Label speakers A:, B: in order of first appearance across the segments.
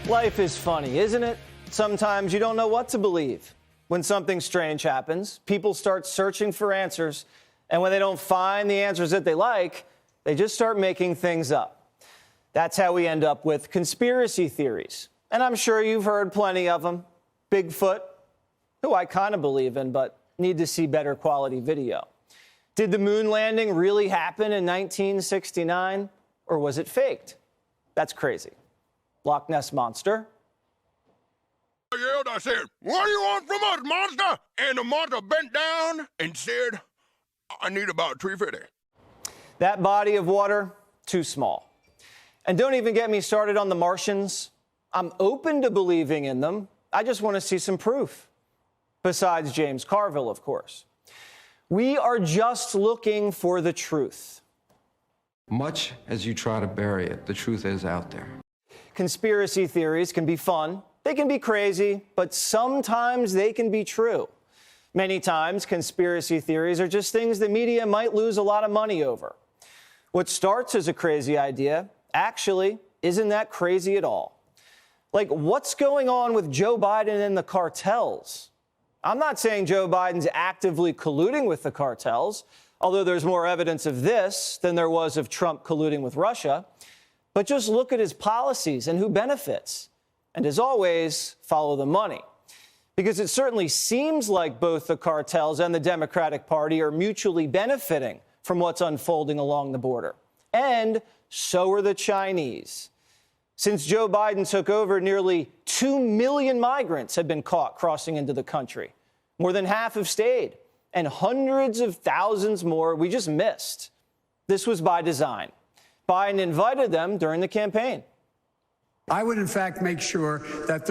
A: Life is funny, isn't it? Sometimes you don't know what to believe. When something strange happens, people start searching for answers, and when they don't find the answers that they like, they just start making things up. That's how we end up with conspiracy theories. And I'm sure you've heard plenty of them. Bigfoot, who I kind of believe in, but need to see better quality video. Did the moon landing really happen in 1969, or was it faked? That's crazy. Loch Ness Monster.
B: I yelled, I said, "What do you want from us, monster?" And the monster bent down and said, "I need about $350."
A: That body of water, too small. And don't even get me started on the Martians. I'm open to believing in them. I just want to see some proof. Besides James Carville, of course. We are just looking for the truth.
C: Much as you try to bury it, the truth is out there.
A: Conspiracy theories can be fun, they can be crazy, but sometimes they can be true. Many times, conspiracy theories are just things the media might lose a lot of money over. What starts as a crazy idea actually isn't that crazy at all. Like, what's going on with Joe Biden and the cartels? I'm not saying Joe Biden's actively colluding with the cartels, although there's more evidence of this than there was of Trump colluding with Russia. But just look at his policies and who benefits. And as always, follow the money. Because it certainly seems like both the cartels and the Democratic Party are mutually benefiting from what's unfolding along the border. And so are the Chinese. Since Joe Biden took over, nearly 2 million migrants have been caught crossing into the country. More than half have stayed, and hundreds of thousands more we just missed. This was by design. Biden invited them during the campaign.
D: I would, in fact, make sure that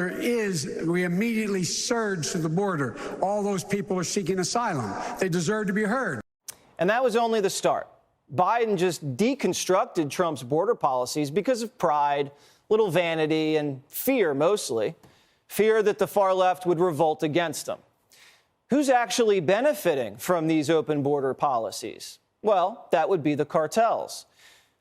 D: we immediately surge to the border. All those people are seeking asylum. They deserve to be heard.
A: And that was only the start. Biden just deconstructed Trump's border policies because of pride, little vanity, and fear mostly. Fear that the far left would revolt against him. Who's actually benefiting from these open border policies? Well, that would be the cartels.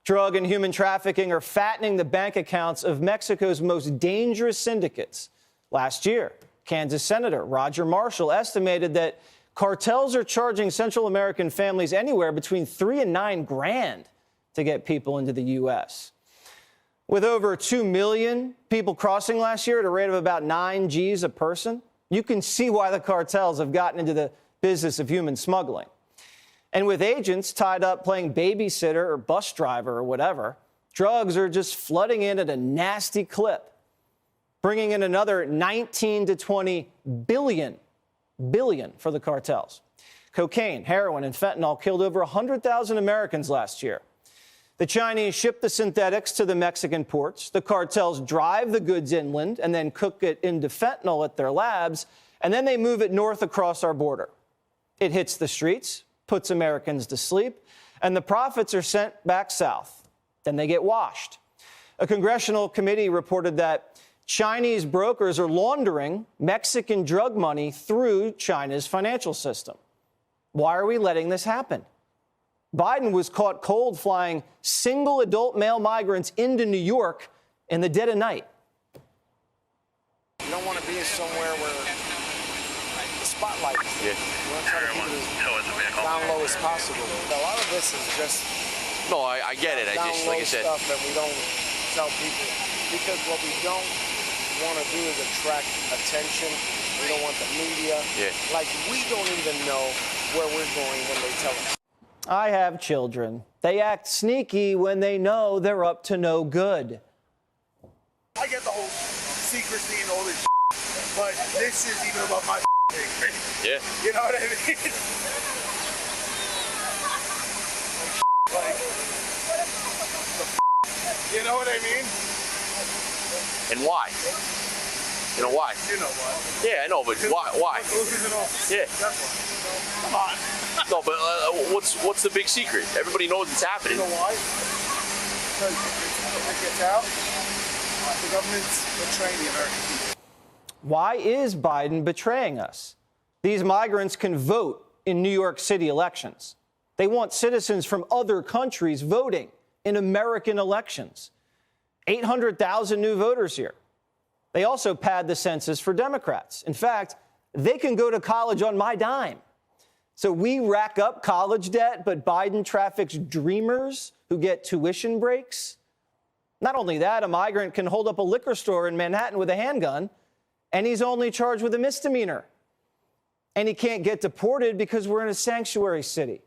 A: Drug and human trafficking are fattening the bank accounts of Mexico's most dangerous syndicates. Last year, Kansas Senator Roger Marshall estimated that cartels are charging Central American families anywhere between $3 and $9 grand to get people into the U.S. With over 2 million people crossing last year at a rate of about 9 G's a person, you can see why the cartels have gotten into the business of human smuggling. And with agents tied up playing babysitter or bus driver or whatever, drugs are just flooding in at a nasty clip, bringing in another 19 to 20 billion for the cartels. Cocaine, heroin, and fentanyl killed over 100,000 Americans last year. The Chinese ship the synthetics to the Mexican ports. The cartels drive the goods inland and then cook it into fentanyl at their labs, and then they move it north across our border. It hits the streets, puts Americans to sleep, and the profits are sent back south. Then they get washed. A congressional committee reported that Chinese brokers are laundering Mexican drug money through China's financial system. Why are we letting this happen? Biden was caught cold flying single adult male migrants into New York in the dead of night.
E: You don't want to be somewhere where the spotlight is.
F: Yeah.
E: You want to try to keep it as down low as possible. A lot of this is just
F: No, I get it. I just, like I said,
E: stuff that we don't tell people, because what we don't want to do is attract attention. We don't want the media.
F: Yeah.
E: Like, we don't even know where we're going when they tell us.
A: I have children. They act sneaky when they know they're up to no good.
G: I get the whole secrecy and all this but this is even above my thing.
F: yeah.
G: You know what I mean? Like, you know what I mean?
F: And why? You know why?
G: You know why.
F: Yeah, I know, but why?
G: Who's in office?
F: Yeah.
G: That's why. Come on.
F: No, but what's the big secret? Everybody knows it's happening.
G: You know why? Because if it gets out, the government's betraying the American people.
A: Why is Biden betraying us? These migrants can vote in New York City elections. They want citizens from other countries voting in American elections. 800,000 new voters here. They also pad the census for Democrats. In fact, they can go to college on my dime. So we rack up college debt, but Biden traffics dreamers who get tuition breaks. Not only that, a migrant can hold up a liquor store in Manhattan with a handgun, and he's only charged with a misdemeanor. And he can't get deported because we're in a sanctuary city.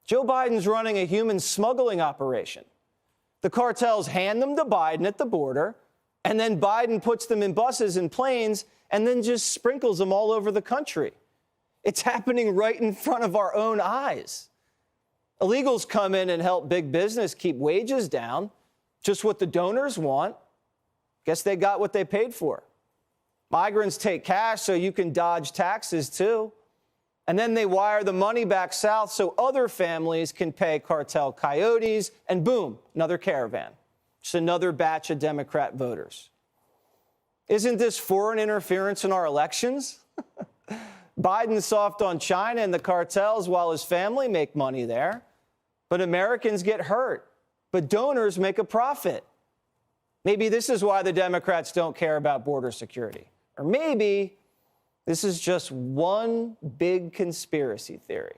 A: Joe Biden's running a human smuggling operation. The cartels hand them to Biden at the border, and then Biden puts them in buses and planes and then just sprinkles them all over the country. It's happening right in front of our own eyes. Illegals come in and help big business keep wages down, just what the donors want. Guess they got what they paid for. Migrants take cash so you can dodge taxes too. And then they wire the money back south so other families can pay cartel coyotes, and boom, another caravan. Just another batch of Democrat voters. Isn't this foreign interference in our elections? Biden's soft on China and the cartels while his family make money there. But Americans get hurt. But donors make a profit. Maybe this is why the Democrats don't care about border security. Or maybe this is just one big conspiracy theory.